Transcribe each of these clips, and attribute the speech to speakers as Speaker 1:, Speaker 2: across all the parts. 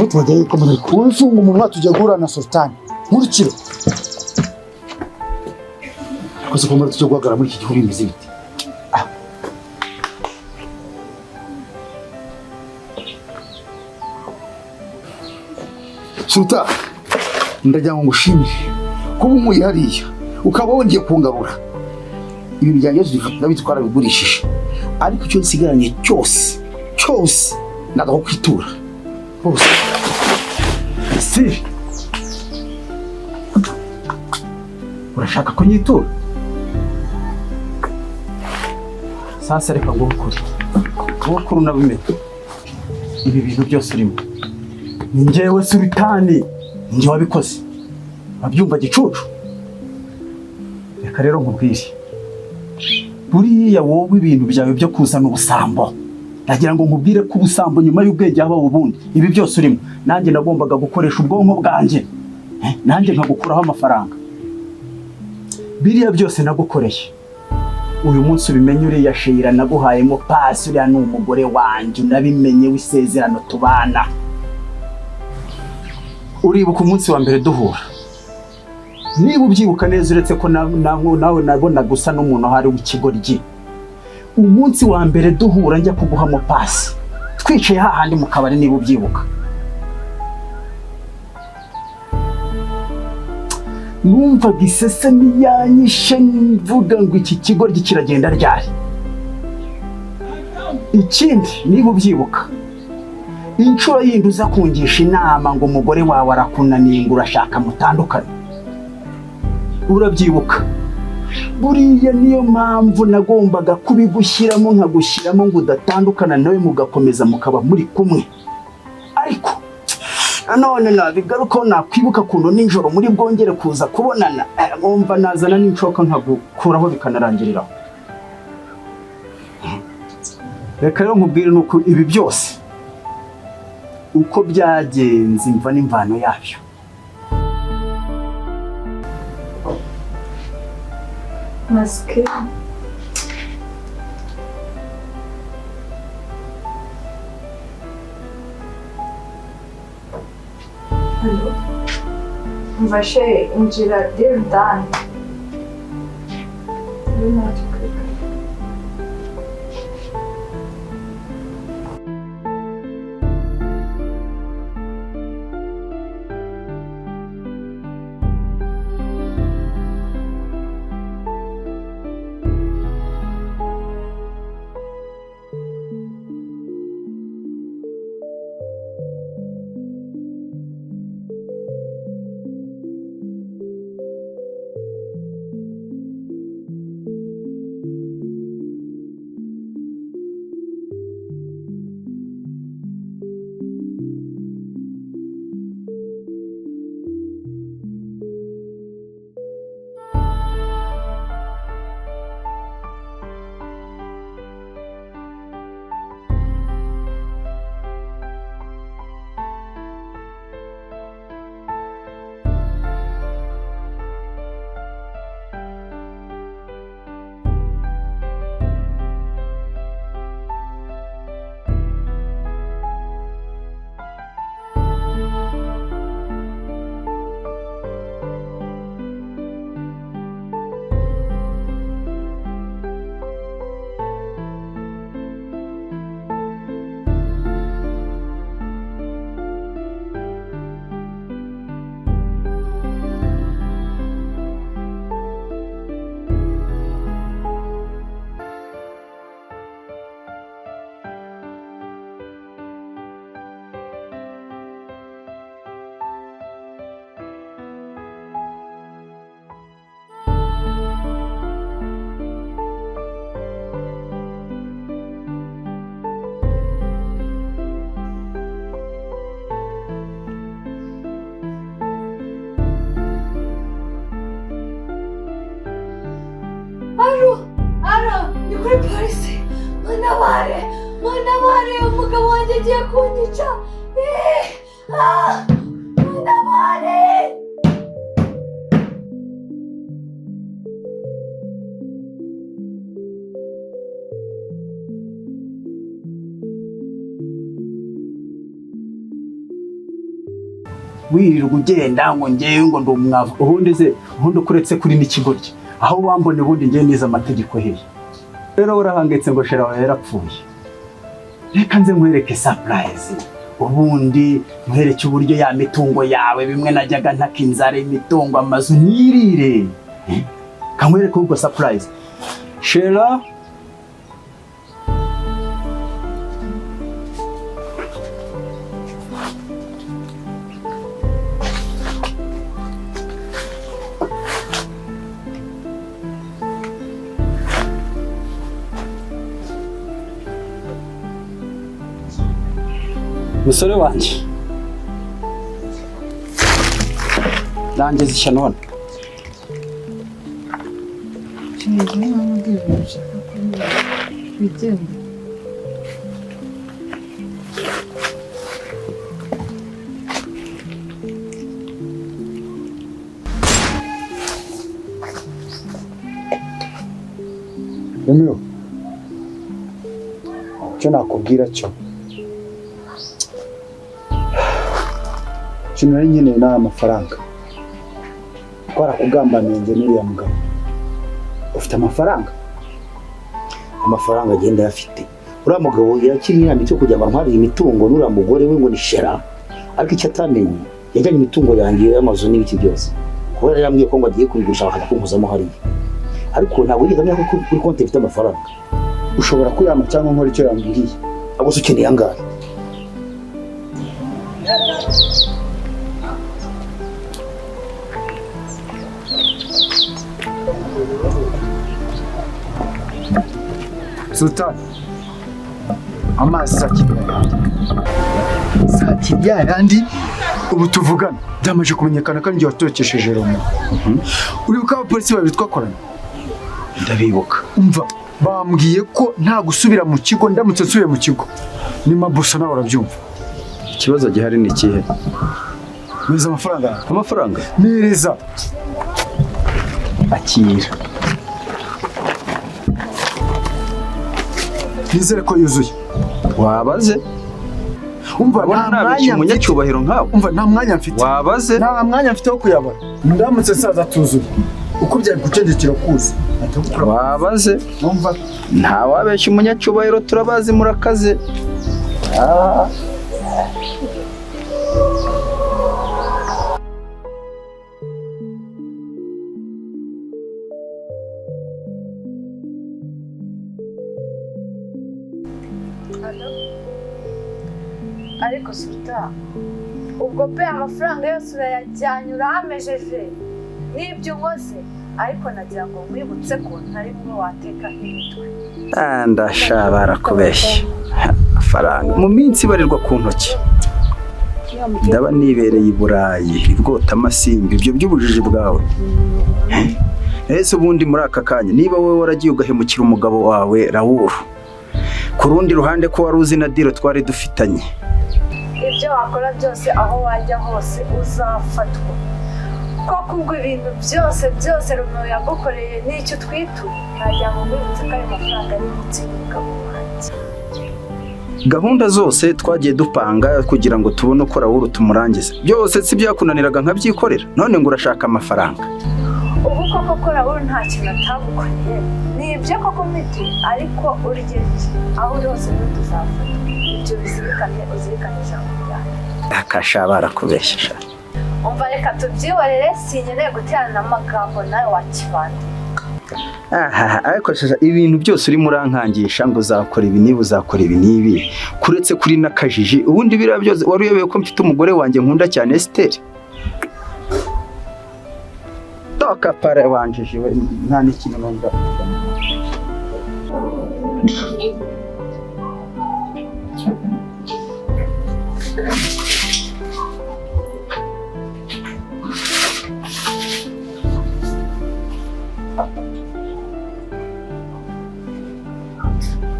Speaker 1: Watu wajai kama ni kufunga umunwa tujagura na Sultan. Nkurikire. Koze ko muri tujagwagara muri iki gihugu imbizi biti. Sultan, ndagira ngo ngushimire kuba umuyihariye ukaba wongeye kungarura. Ibi bijyanye n'abitwara bigurishije. Ariko icyo nsigaranye cyose nagaho kwitura. Bose. Si. Urashaka kunyitura? Sasa reka ngo ukuri. Ukuri unabimenye. Ibi bintu byose urimo. Ni njyewe Sultani, njye wabikoze. Wabyumva gicucu? Reka rero nkubwire. Buriya wowe ibintu byawe byo kuzana ubusambo. Nagira ngo nkubwire ko ubusambo nyuma y'ubwenge haba ubundi. Ibi byose urimo. Nanjye nagombaga gukoresha ubwonko bwanjye. Nanjye nkagukuraho amafaranga. Biriya byose nagukoreye. Uyu munsi ubimenye uriya Sheila naguhayemo pasi uriya ni umugore wanjye unabimenye w'isezerano tubana. Uribuka umunsi wa mbere duhura. Niba ubyibuka neza uretse ko nawe nabona gusa n'umuntu hari w'ikigoryi. Umunsi wa mbere duhura njya kuguhamo pasi. Twicaye hahandi mu kabari niba ubyibuka. Numvaga isesemi yanyishe mvuga ngo iki kigoryi kiragenda ryari. Ikindi niba ubyibuka. Inshuro yindi uza kungisha inama ngo umugore wawe arakunaniye ngo urashaka mutandukane. Urabyibuka. Buriya niyo mpamvu nagombaga kubigushyiramo nkagushyiramo ngo udatandukana nawe mugakomeza mukaba muri kumwe. Ariko none nabigarukaho nakwibuka kuno ninjoro muri bwongere kuza kubonana. Ngomva nazana n'inshoka nkagukuraho bikanarangiriraho. Reka rero nkubwire nuko ibi byose uko byagenze imva n'imvano yabyo.
Speaker 2: Maske. Hello. Mvashe injira dirdan. Nikuri polisi. Manabare umugabo wanjye agiye kunyica. Manabare.
Speaker 1: wirirwa ugenda ngo ngewe ngo ndi umwavu ubundi kuretse kuri n'ikigoryi aho wambone ubundi ngewe nize amategeko hehe rero urahangetse ngo Sheila wawe yarapfuye reka nze nkwereke surprise ubundi nkwereke uburyo ya mitungo yawe bimwe najyaga ntakinzara imitungo amazu nirire kankwereke ubwo surprise Sheila musore wanje nanjye zishya none
Speaker 3: Romeo, cyo nakubwira cyo nari nkeneye n'amafaranga twarakugambaniye nje n'uriya mugabo ufite amafaranga
Speaker 4: agenda yafite uriya mugabo yakiri inama cyo kujya bantwarira imitungo n'uriya mugore we ngo ni Sheila ariko icyo atamenye yajyanye imitungo yanjye y'amazu n'ibiti byose kubera yambwiye ko ngo agiye kubigurisha bakajya kunkuzamo hariya ariko ntabwo yigeze amenya ko kuri konti ifite amafaranga
Speaker 3: ushobora kuyama cyangwa nkora icyo yambwiye
Speaker 4: ahubwo se ukeneye angahe
Speaker 3: Sultan, amazi sakirya yandi ubu tuvugana byamaje kumenyekana ko njye watokesheje Romeo. Uribuka abapolisi babiri twakorana?
Speaker 1: ndabibuka
Speaker 3: Umva bambwiye ko nta gusubira mu kigo ndamutse nsubiye mu kigo ni mabusa nawe urabyumva.
Speaker 1: ikibazo gihari ni ikihe
Speaker 3: Meza amafaranga nereza
Speaker 1: akira
Speaker 3: nizere ko yuzuye
Speaker 1: wabaze
Speaker 3: umva
Speaker 1: nta umunyacyubahiro nkawe
Speaker 3: umva nta mwanya mfite
Speaker 1: wabaze
Speaker 3: nta mwanya mfite wo kuyabara ndamutse saza tuzuye uko byari gucengekera kuza
Speaker 1: wabaze
Speaker 3: umva
Speaker 1: nta wabeshya umunyacyubahiro turabazi murakaze
Speaker 2: ariko Sultan ubwo pe amafaranga yose urayajyanye urahamejeje n'ibyo nkoze ariko nagira ngo mwibutse ko ntari mwe wateka imitwe
Speaker 1: ndashobora kubeshya amafaranga mu minsi ibarirwa ku ntoki ndaba nibereye i Burayi ibwota amasimbi ibyo by'ubujiji bwawe ese ubundi muri aka kanya niba wowe waragiye ugahemukira umugabo wawe Raoul ku rundi ruhande ko wari uzi na diro twari dufitanye
Speaker 2: ibyo wakora byose aho wajya hose uzafatwa koko ubwo ibintu byose Romeo yagukoreye n'icyo twituye ntajya mu mwibutse ko ayo mafaranga ari munsi y'umugabo wanjye
Speaker 1: gahunda zose twagiye dupanga kugira ngo tubone uko Raoul tumurangiza byose si byakunaniraga nkabyikorera none ngo urashaka amafaranga
Speaker 2: ubu koko ko Raoul nta kintu atagukoreye ni ibyo koko mwite ariko uryeje aho uri hose ntituzafatwa ibyo uzirikane ijambo ryanjye
Speaker 1: akashobora kubeshya
Speaker 2: umva reka tubyihorere sinkeneye guterana amagambo nawe wakibanda
Speaker 1: ariko sasa ibintu byose urimo urankangisha ngo uzakora ibi niba uzakora ibi nibi kuretse kuri n'akajiji ubundi biriya byose wari uyobewe ko mfite umugore wanjye nkunda cyane Esther toka pare wanjije we nta n'ikintu nonga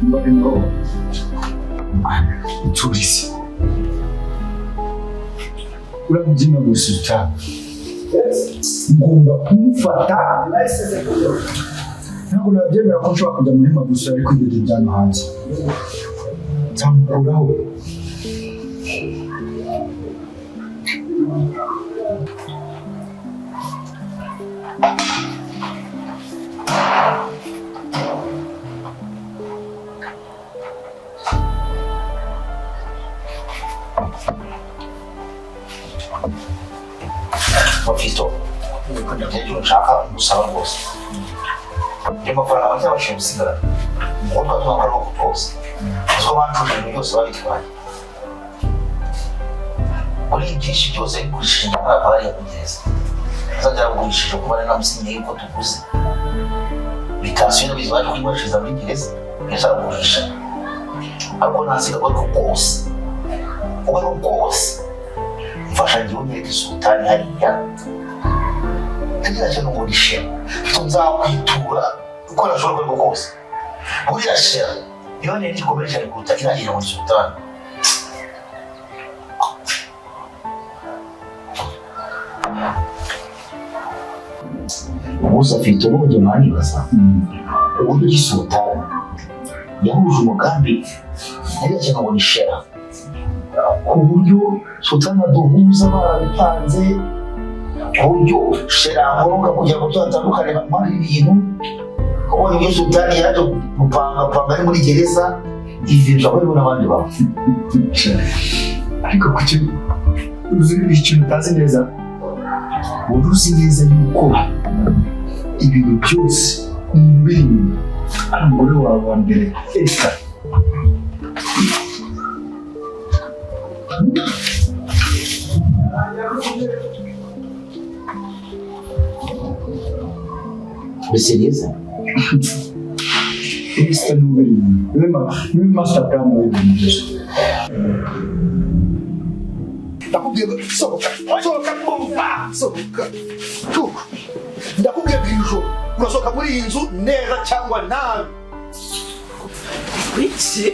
Speaker 3: Mbongo turisi urabyina gusuta ngomba kumufata ntabwo nabyemera ko nshobora kujya muri magusa ariko ibyo byano hanze nzamukuraho
Speaker 4: Fisto, ndatekereza ushaka gusaba rwose. Iyo mafaranga make abashije gusigara, umukobwa twakora no kutoza. Zo bacuje ibintu byose babitwaye. Muri byinshi byose bigurishije nyamara akaba ari yakugereza. Azajya kugurishije kuba ari namusinyiye yuko tuguze. Bitasiyo n'abizi baje kwibashiriza muri gereza, yazagurisha. Ariko nasiga ko kose. Uko kose. Mfasha ngiye unyereke Sultan hariya. Ndagira cyane ngo Sheila. Nzakwitura uko nashobora ko kose. Buriya Sheila iyo ni igikomere cyane kuruta irahira muri Sultan. Ubusa Fisto n'ubundi mwanibaza. Uburyo Sultan yahuje umugambi ndagira cyane ngo Sheila. Ku buryo Sultan aduhuza barabipanze, ku buryo Sheila amuronga kugira ngo tuhatandukane muri ibintu. Ubonye ibyo Sultan yaje gupanga ari muri gereza, ivi byawe n'abandi bantu.
Speaker 3: Ariko kuki uzi ikintu utazi neza? Uruzi neza yuko ibintu byose biri ari umugore wawe wa mbere Esther.
Speaker 4: Mbese neza?
Speaker 3: Esther n'ubiri ni master plan w'ibintu byose.
Speaker 5: Ndakubwiye sohoka bomba sohoka tuka ndakubwiye bw'ijoro urasohoka muri iyi nzu neza cyangwa nabi
Speaker 6: iki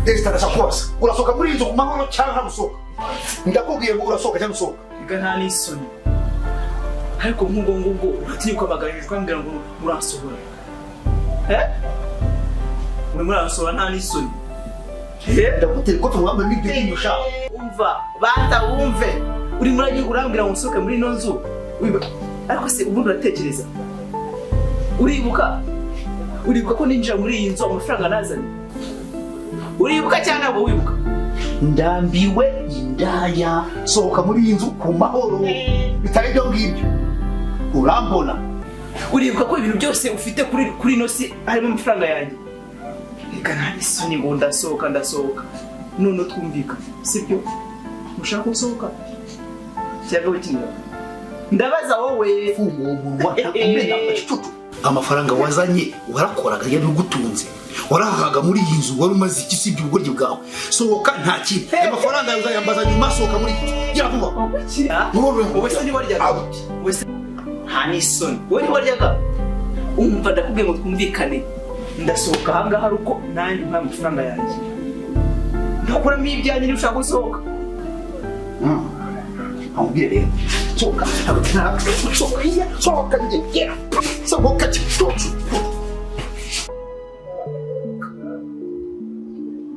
Speaker 5: Esther ndashakubasa urasohoka muri iyi nzu ku mahoro cyangwa gusohoka ndakubwiye ngo urasohoka cyangwa usohoka
Speaker 6: iga nta n'isoni ariko nk'ubwo ngubwo uratinyuka amagarijwe ambwira ngo murasohora murasohora nta n'isoni
Speaker 5: ndakutera ko tumwambaye n'ibyo bintu ushaka
Speaker 6: umva bata wumve uri muri urambwira ngo usohoke muri ino nzu ariko se ubundi uratekereza uribuka ko ninjira muri iyi nzu amafaranga nazanye uribuka cyane ntabwo wibuka
Speaker 5: ndambiwe indaya sohoka muri iyi nzu ku mahoro bitari byo ngibyo urambona
Speaker 6: uribuka ko ibintu byose ufite kuri ino si harimo amafaranga yanjye reka nta n'isoni ngo ndasohoka none twumvika sibyo ushaka gusohoka cyangwa wikinira ndabaza wowe
Speaker 5: umunwa ntakumena amacucu amafaranga wazanye warakoraga yari ugutunze warahaga muri iyi nzu wari umaze iki sibyo ubugoryi bwawe sohoka nta kintu amafaranga yawe uzayambaza nyuma sohoka muri gira vuba
Speaker 6: wowe se ntiwaryaga wese nta n'isoni wowe ntiwaryaga umva ndakubwiye ngo twumvikane ndasohoka ahangaha ari uko nanjye mpa amafaranga yanjye ndakuramo ibyanjye niba ushaka gusohoka
Speaker 5: amubwire rero sohoka njye sohoka cyose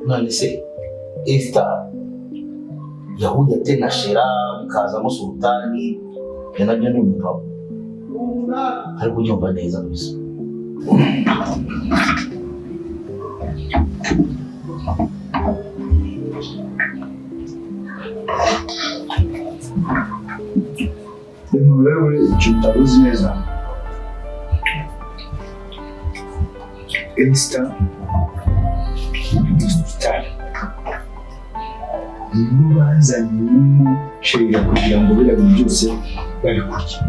Speaker 4: None se Esther yahuye ate na Sheila bikazamo Sultan nabyo ni umugabo ariko unyumva neza gusa
Speaker 3: Wewe ikintu utaruzi neza Esther Sultan nibo bazanye Sheila kugira ngo biriya bintu byose bari kurya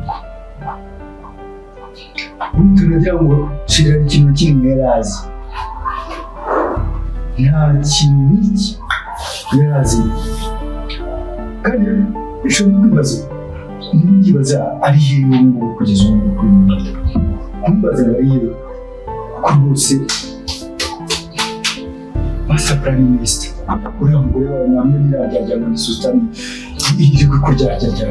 Speaker 3: turagira ngo Sheila ikintu kimwe yari azi nta kintu n'iki yari azi kandi ushobora kwibaza ntibaza ari yewe ngo kugeza ubu ntumbaze ngo ari yewe rwose master prime minister uriya mugore wawe namwe nirajyajya muri Sultan iri kuryajyajya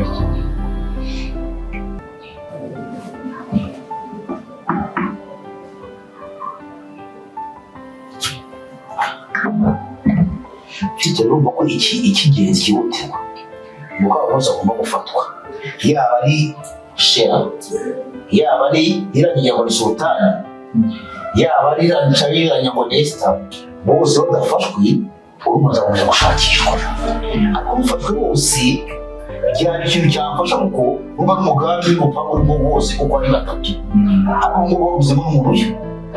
Speaker 4: mfite urumva ko icy'ingenzi cyihutirwa ni uko abantu bose bagomba gufatwa yaba ari Sheila yaba ari iranya ngo ni Sultan, yaba ari iranya ngo ni Esther, bose badafashwe urumaze kuja gushakishwa. Ariko mufashwe bose byari ikintu cyamfasha kuko uba n'umugambi upanga urimo bose kuko ari batatu. Ariko ngo babuzemo n'umuntu uyu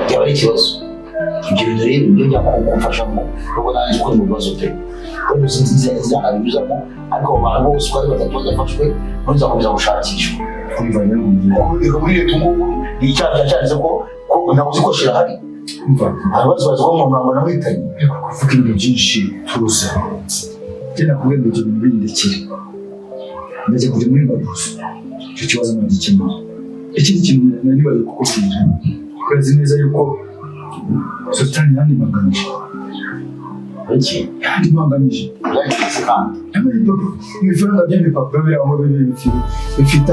Speaker 4: byaba ari ikibazo. Ibyo bintu rero ibyo njya kumfashamo kuko nanjye ko mu bibazo pe. Kandi sinzi nzanabizamo ariko abantu bose uko ari batatu badafashwe ntuzakomeza gushakishwa.
Speaker 3: Umva rero
Speaker 4: muri leta ngubu icyaha cyanditse ko ntabuzi ko Sheila hari. Ababaza ko umuntu ngo namwitanye
Speaker 3: kuvuga ibintu byinshi tuza tena kubwira ngo ibintu bindekere ndaje kujya muri babuze icyo kibazo nagikemura. Ikindi kintu nanibaye kukubwira urazi neza yuko Sultan yandimaganije yandimaganije
Speaker 4: kandi
Speaker 3: amafaranga by'ibipapuro biraho bifite